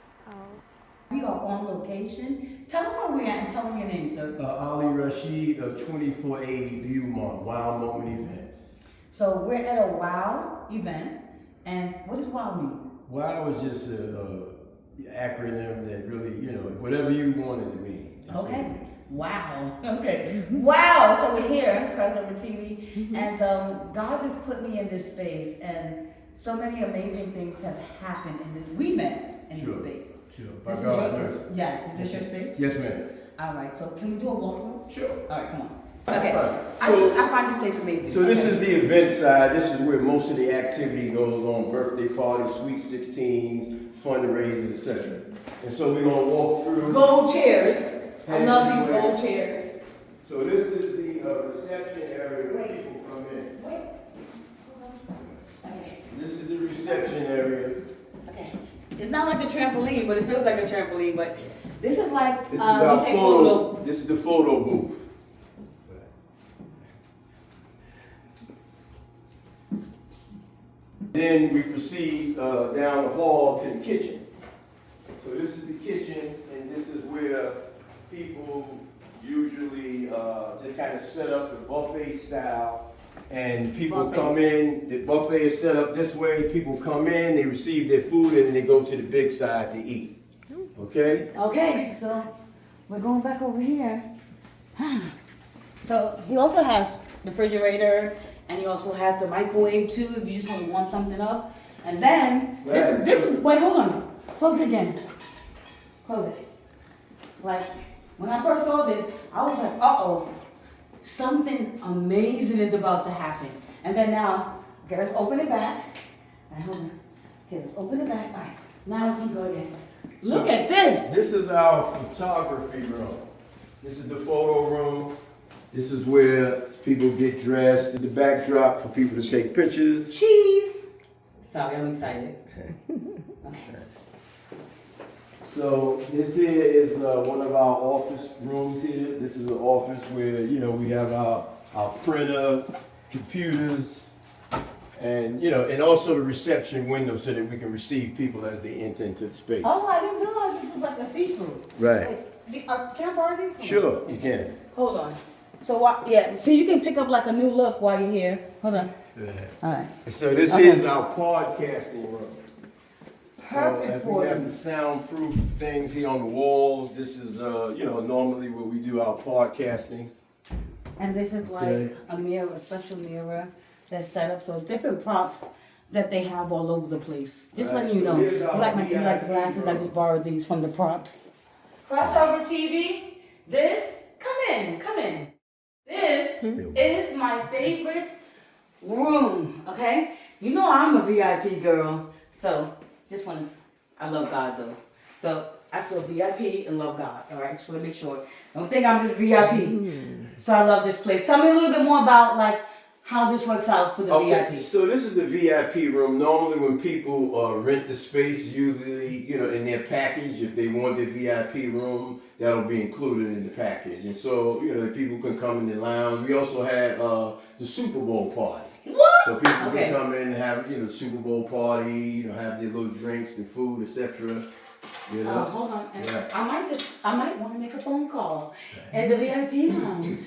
We are on location. Tell them where we're at and tell them your name, sir. Ali Rashid of 2480 Beaumont, Wow Moment Events. So we're at a WOW event, and what does WOW mean? WOW is just an acronym that really, you know, whatever you want it to mean. Okay. Wow. Okay. Wow. So we're here, Crossover TV, and God just put me in this space, and so many amazing things have happened in this. We met in this space. Sure. By God's grace. Yes. Is this your space? Yes, ma'am. All right. So can we do a walkthrough? Sure. All right. Come on. That's Okay. fine. I find this place amazing. So this is the event side. This is where most of the activity goes on: birthday parties, sweet 16s, fundraisers, etc. And so we're gonna walk through. Gold chairs. I love these gold chairs. So this is the reception area where people come in. Okay. This is the reception area. Okay. It's not like a trampoline, but it feels like a trampoline. But this is like This is our we take photo. This is the photo booth. Then we proceed down the hall to the kitchen. So this is the kitchen, and this is where people usually just kind of set up the buffet style. And people come in, the buffet is set up this way, people come in, they receive their food, and then they go to the big side to eat. Okay? Okay, so we're going back over here. So he also has the refrigerator, and he also has the microwave too, if you just want to warm something up. And then, wait, hold on. Close it again. Close it. Like, when I first saw this, I was like, uh-oh. Something amazing is about to happen. And then now, okay, let's open it back. All right, hold on. Okay, let's open it back. All right, now we can go again. Look at this. This is our photography room. This is the photo room. This is where people get dressed. The backdrop for people to take pictures. Cheese. Sorry, I'm excited. Okay. So this here is one of our office rooms here. This is an office where, you know, we have our printer, computers, and, you know, and also the reception window so that we can receive people as they enter into the space. Oh, I didn't realize this was like a see-through. Right. Can I borrow these? Sure, you can. Hold on. So, yeah, so you can pick up like a new look while you're here. Hold on. All right. So this here is our podcasting room. Perfect We for have you. the soundproof things here on the walls. This is, you know, normally where we do our podcasting. And this is like Okay. a mirror, a special mirror that's set up. So different props that they have all over the place. Just letting you know. Here's You our like my VIP glasses? I room. just borrowed these from the props. Crossover TV. This, come in. This is my favorite room, okay? You know I'm a VIP girl. So, just want to, I love God though. So, I still VIP and love God, all right? Just want to make sure. Don't think I'm just VIP. So, I love this place. Tell me a little bit more about, like, how this works out for the Okay, VIP. so this is the VIP room. Normally when people rent the space, usually, you know, in their package, if they want the VIP room, that'll be included in the package. And so, you know, people can come in the lounge. We also had the Super Bowl party. What? So people Okay. can come in and have, you know, Super Bowl party, you know, have their little drinks, their food, etc. You know? Hold on. And Yeah. I might want to make a phone call in the VIP lounge.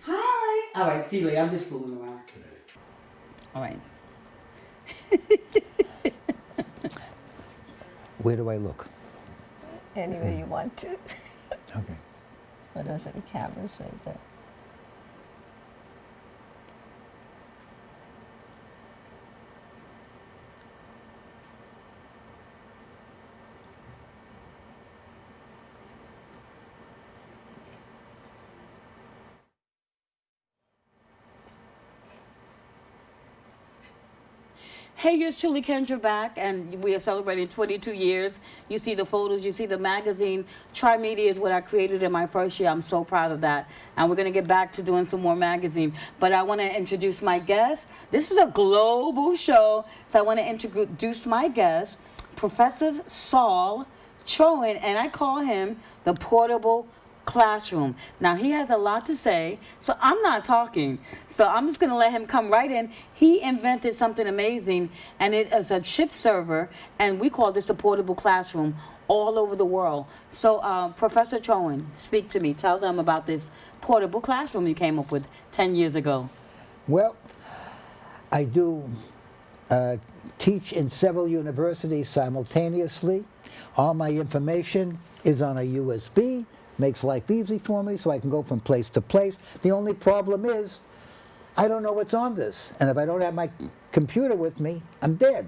Hi. All right, see you later. I'm just fooling around. All right. Where do I look? Anywhere you want to. Okay. But those are the cameras right there. Hey, yours truly, Kendra, back, and we are celebrating 22 years. You see the photos, you see the magazine. Tri-Media is what I created in my first year. I'm so proud of that. And we're going to get back to doing some more magazine. But I want to introduce my guest. This is a global show, so I want to introduce my guest, Professor Saul Chowan, and I call him the portable classroom. Now, he has a lot to say, so I'm not talking. So I'm just going to let him come right in. He invented something amazing, and it is a chip server, and we call this a portable classroom all over the world. So, Professor Chowan, speak to me. Tell them about this portable classroom you came up with 10 years ago. Well, I do teach in several universities simultaneously. All my information is on a USB. Makes life easy for me so I can go from place to place. The only problem is I don't know what's on this. And if I don't have my computer with me, I'm dead.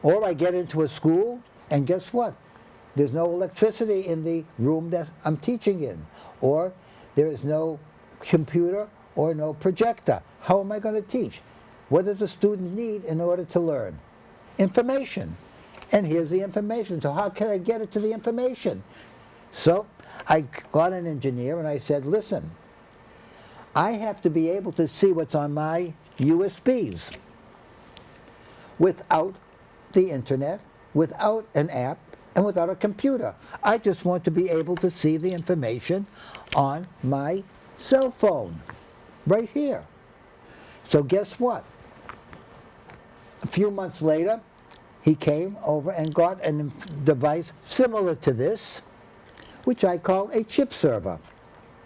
Or I get into a school and guess what? There's no electricity in the room that I'm teaching in. Or there is no computer or no projector. How am I going to teach? What does a student need in order to learn? Information. And here's the information. So how can I get it to the information? So I got an engineer and I said, listen, I have to be able to see what's on my USBs without the internet, without an app, and without a computer. I just want to be able to see the information on my cell phone, right here. So guess what? A few months later, he came over and got a device similar to this, which I call a chip server.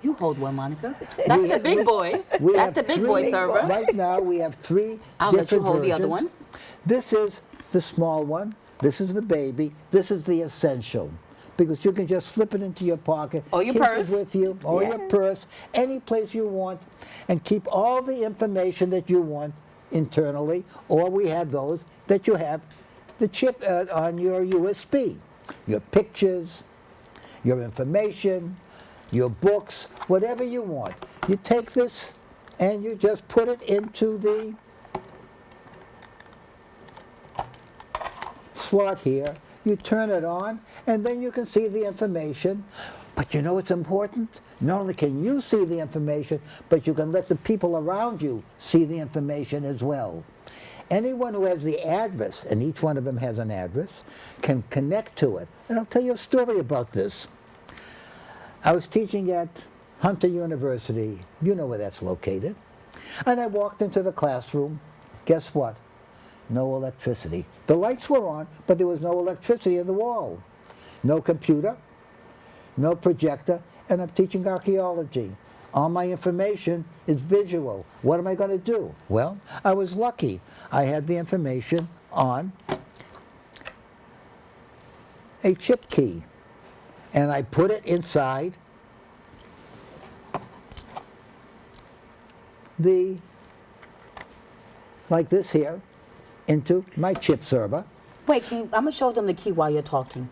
You hold one, Monica. That's the big boy. That's the big boy server. Right now, we have three I'll different let you hold versions. the other one. This is the small one. This is the baby. This is the essential. Because you can just slip it into your pocket. Or your keep purse. it with you, or your purse, any place you want, and keep all the information that you want internally, or we have those that you have the chip on your USB. Your pictures, your information, your books, whatever you want. You take this and you just put it into the slot here. You turn it on and then you can see the information. But you know what's important? Not only can you see the information, but you can let the people around you see the information as well. Anyone who has the address, and each one of them has an address, can connect to it. And I'll tell you a story about this. I was teaching at Hunter University. You know where that's located. And I walked into the classroom. Guess what? No electricity. The lights were on, but there was no electricity in the wall. No computer, no projector, and I'm teaching archaeology. All my information is visual. What am I going to do? Well, I was lucky. I had the information on a chip key. And I put it inside like this here, into my chip server. Wait, I'm going to show them the key while you're talking.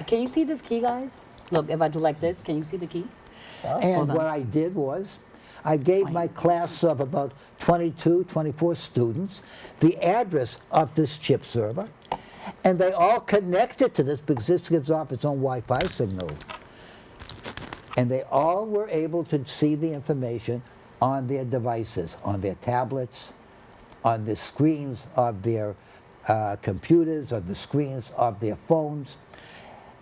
Can you see this key, guys? Look, if I do like this, can you see the key? So, and what I did was, I gave my class of about 22, 24 students the address of this chip server, and they all connected to this because this gives off its own Wi-Fi signal. And they all were able to see the information on their devices, on their tablets, on the screens of their computers, on the screens of their phones.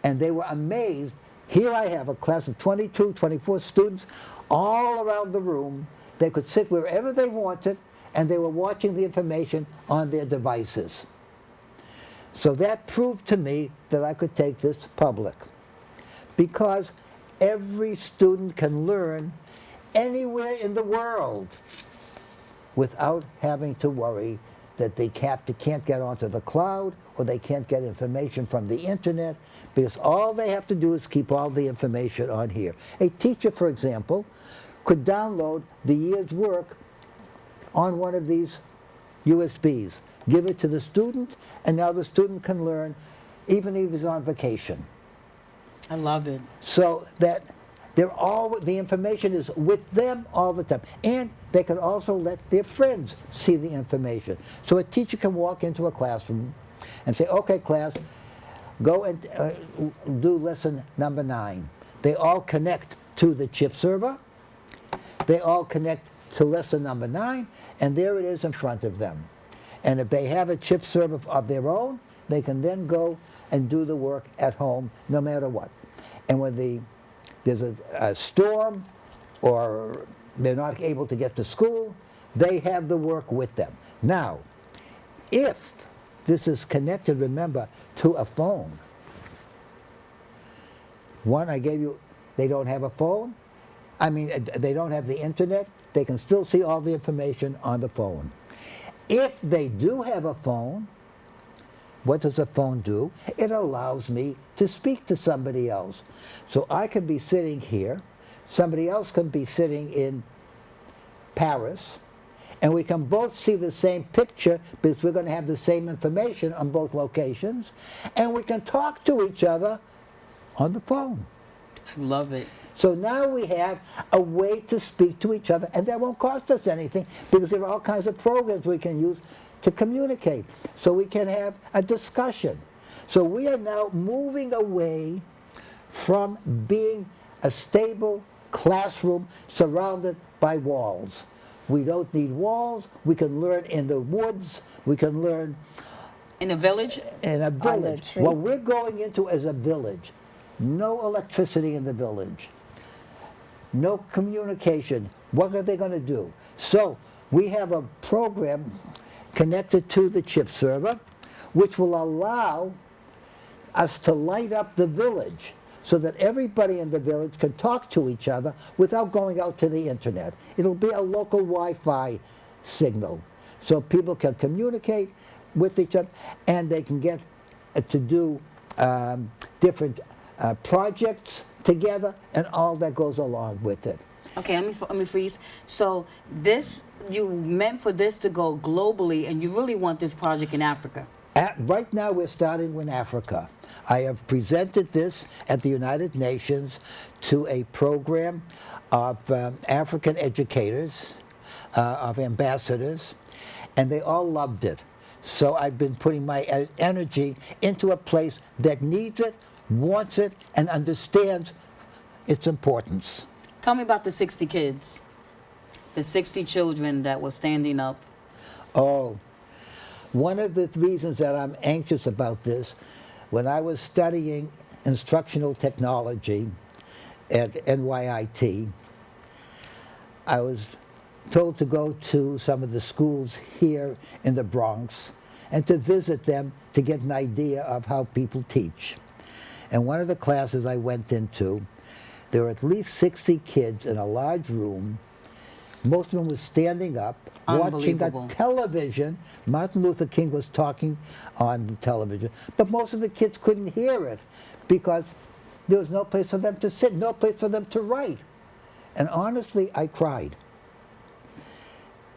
And they were amazed. Here I have a class of 22, 24 students all around the room. They could sit wherever they wanted, and they were watching the information on their devices. So that proved to me that I could take this public. Because every student can learn anywhere in the world without having to worry that they can't get onto the cloud or they can't get information from the internet, because all they have to do is keep all the information on here. A teacher, for example, could download the year's work on one of these USBs, give it to the student, and now the student can learn even if he's on vacation. I love it. So that the information is with them all the time. And they can also let their friends see the information. So a teacher can walk into a classroom and say, okay, class, go and do lesson number 9. They all connect to the chip server. They all connect to lesson number 9, and there it is in front of them. And if they have a chip server of their own, they can then go and do the work at home no matter what. And when there's a storm or they're not able to get to school, they have the work with them. Now, if this is connected, remember, to a phone. One I gave you, they don't have a phone. I mean, they don't have the internet. They can still see all the information on the phone. If they do have a phone, what does a phone do? It allows me to speak to somebody else. So I can be sitting here, somebody else can be sitting in Paris, and we can both see the same picture because we're going to have the same information on both locations, and we can talk to each other on the phone. I love it. So now we have a way to speak to each other, and that won't cost us anything because there are all kinds of programs we can use to communicate. So we can have a discussion. So we are now moving away from being a stable classroom surrounded by walls. We don't need walls. We can learn in the woods. We can learn in a village. In a village. What we're going into is a village. No electricity in the village. No communication. What are they going to do? So we have a program connected to the chip server, which will allow us to light up the village so that everybody in the village can talk to each other without going out to the internet. It'll be a local Wi-Fi signal, so people can communicate with each other, and they can get to do different projects together and all that goes along with it. Okay, let me freeze. So this, you meant for this to go globally, and you really want this project in Africa? Right now we're starting in Africa. I have presented this at the United Nations to a program of African educators, of ambassadors, and they all loved it. So I've been putting my energy into a place that needs it, wants it, and understands its importance. Tell me about the 60 kids, the 60 children that were standing up. Oh, one of the reasons that I'm anxious about this, when I was studying instructional technology at NYIT, I was told to go to some of the schools here in the Bronx and to visit them to get an idea of how people teach. And one of the classes I went into, there were at least 60 kids in a large room. Most of them were standing up, watching a television. Martin Luther King was talking on the television, but most of the kids couldn't hear it because there was no place for them to sit, no place for them to write. And honestly, I cried.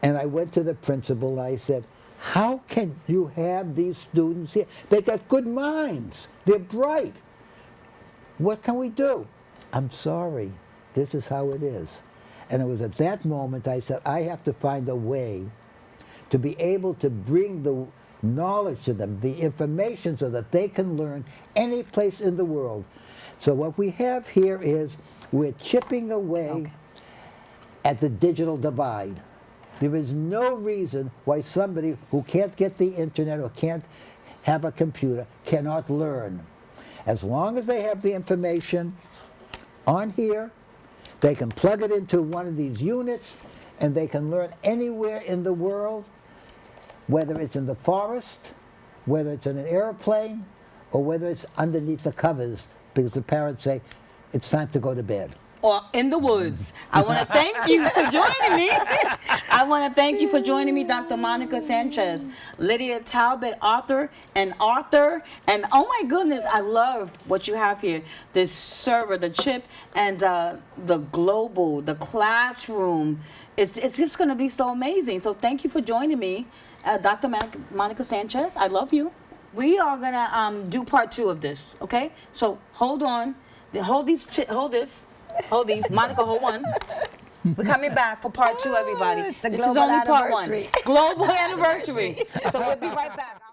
And I went to the principal and I said, how can you have these students here? They got good minds. They're bright. What can we do? I'm sorry. This is how it is. And it was at that moment I said, I have to find a way to be able to bring the knowledge to them, the information, so that they can learn any place in the world. So what we have here is we're chipping away at the digital divide. There is no reason why somebody who can't get the internet or can't have a computer cannot learn. As long as they have the information on here, they can plug it into one of these units and they can learn anywhere in the world, whether it's in the forest, whether it's in an airplane, or whether it's underneath the covers, because the parents say, it's time to go to bed. Or in the woods. I want to thank you for joining me. I want to thank you for joining me, Dr. Monica Sanchez, Lidia Tabet, author, and oh my goodness, I love what you have here. This server, the chip, and the global, the classroom. It's just going to be so amazing. So thank you for joining me, Dr. Monica Sanchez. I love you. We are going to do part 2 of this, okay? So hold on. Hold this. Hold these. Monica, hold one. We're coming back for part 2, everybody. It's the This global is only part 1. anniversary. Global anniversary. So we'll be right back.